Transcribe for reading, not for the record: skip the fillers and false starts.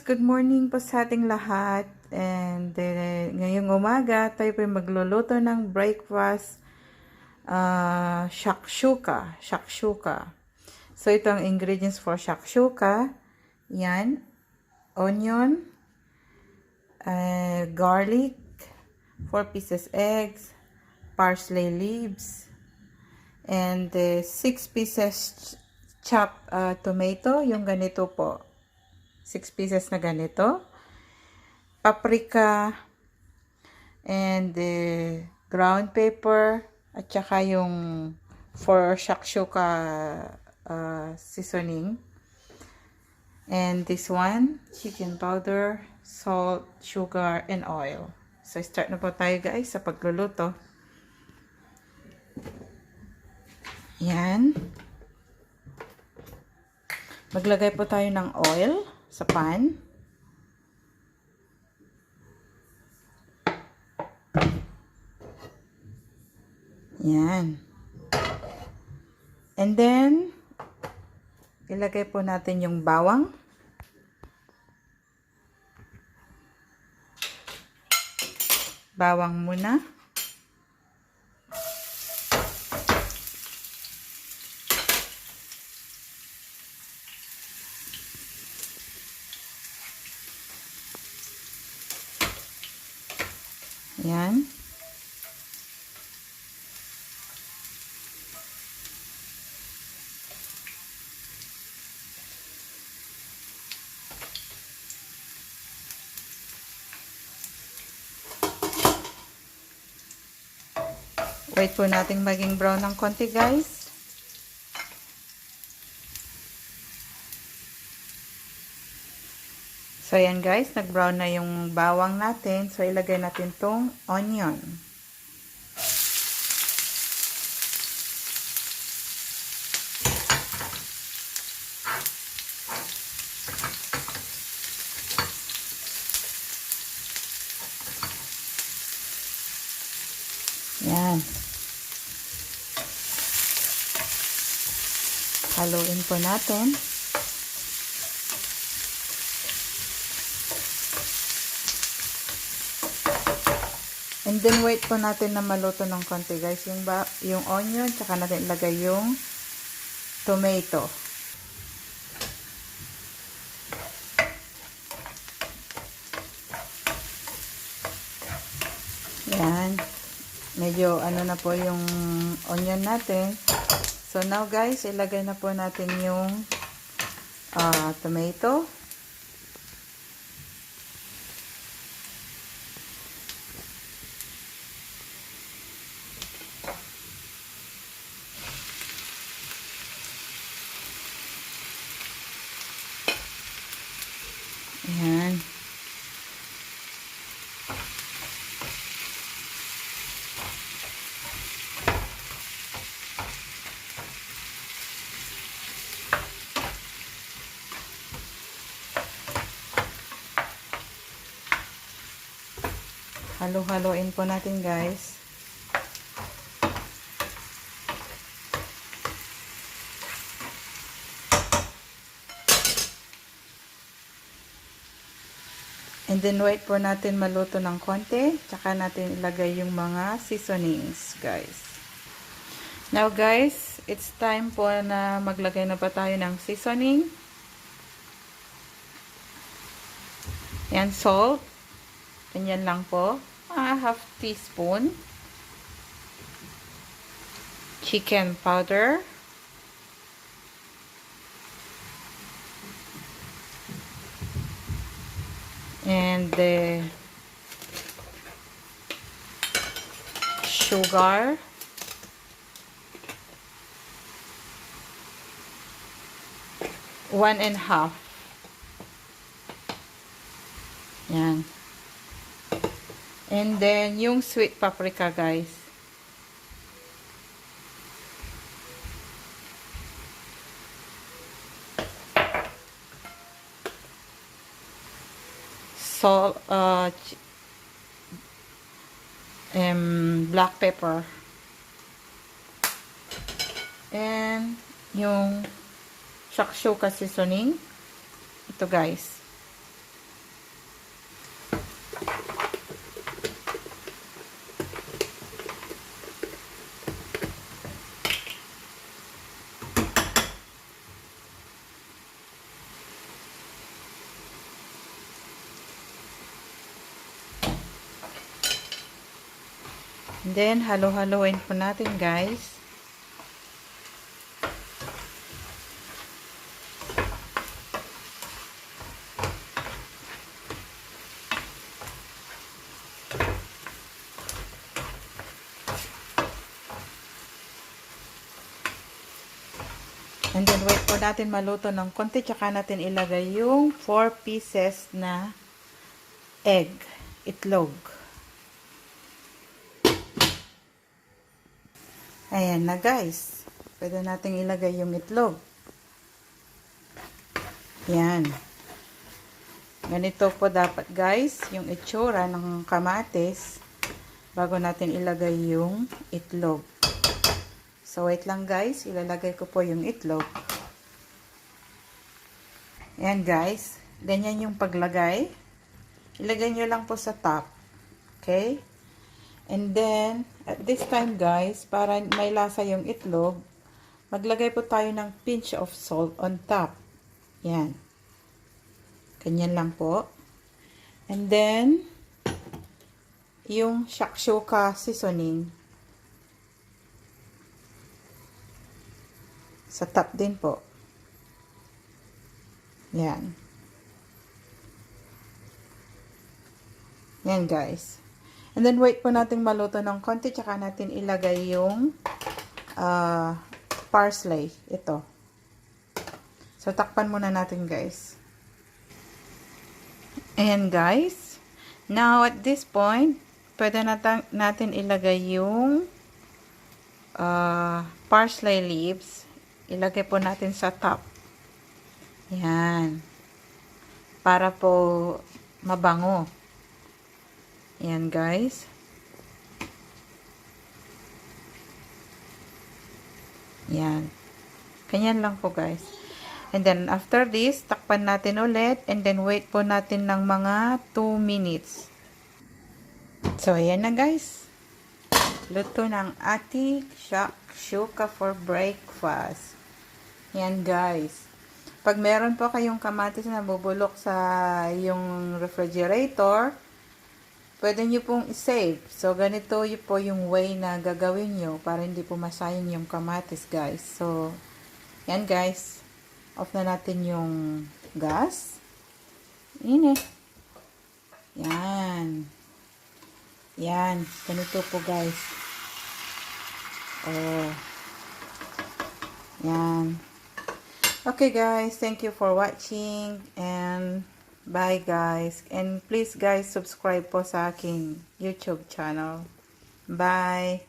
Good morning po sa ating lahat. And ngayong umaga, tayo po magluluto ng breakfast shakshuka. Shakshuka. So, ito ang ingredients for shakshuka. Yan. Onion. Garlic. 4 pieces eggs. Parsley leaves. And 6 pieces chopped tomato. Yung ganito po. 6 pieces na ganito. Paprika and ground pepper at saka yung for shakshuka seasoning. And this one, chicken powder, salt, sugar, and oil. So, start na po tayo guys sa pagluluto. Yan. Maglagay po tayo ng oil sa pan. Yan. And then, ilagay po natin yung bawang. Bawang muna. Yan. Wait po nating maging brown ng konti guys. So yan guys, nag-brown na yung bawang natin. So ilagay natin tong onion. Yan. Haluin po natin. And then wait po natin na maluto ng konti guys. Yung onion, tsaka natin ilagay yung tomato. Yan. Medyo ano na po yung onion natin. So now guys, ilagay na po natin yung tomato. Ayan. Halo-haloin po natin guys. And then wait po natin maluto ng konti. Tsaka natin ilagay yung mga seasonings guys. Now guys, it's time po na maglagay na pa tayo ng seasoning. Yan, salt. Ganyan lang po. Half teaspoon. Chicken powder. And the sugar. One and a half. Yan. And then, yung sweet paprika, guys. Salt, black pepper. And, yung shakshuka seasoning. Ito, guys. Then, halo-haloin po natin, guys. And then, wait po natin maluto ng konti. Tsaka natin ilagay yung 4 pieces na egg, itlog. Ayan na, guys. Pwede natin ilagay yung itlog. Yan. Ganito po dapat, guys, yung itsura ng kamatis bago natin ilagay yung itlog. So, wait lang, guys. Ilalagay ko po yung itlog. Yan, guys. Ganyan yung paglagay. Ilagay nyo lang po sa top. Okay? And then, at this time, guys, para may lasa yung itlog, maglagay po tayo ng pinch of salt on top. Yan. Ganyan lang po. And then, yung shakshuka seasoning. Sa top din po. Yan. Yan, guys. And then, wait po natin maluto ng konti. Tsaka natin ilagay yung parsley. Ito. So, takpan muna natin, guys. Ayan, guys. Now, at this point, pwede natin ilagay yung parsley leaves. Ilagay po natin sa top. Yan. Para po mabango. Yan, guys. Yan. Ganyan lang po, guys. And then, after this, takpan natin ulit. And then, wait po natin ng mga 2 minutes. So, ayan na, guys. Luto ng ating shakshuka for breakfast. Yan, guys. Pag meron po kayong kamatis na bubulok sa yung refrigerator, pwede nyo pong i-save. So, ganito yun po yung way na gagawin nyo para hindi po masayang yung kamatis, guys. So, yan, guys. Off na natin yung gas. Yan eh. Yan. Yan. Ganito po, guys. Oh. Yan. Okay, guys. Thank you for watching. And bye, guys. And please, guys, subscribe po sa aking YouTube channel. Bye.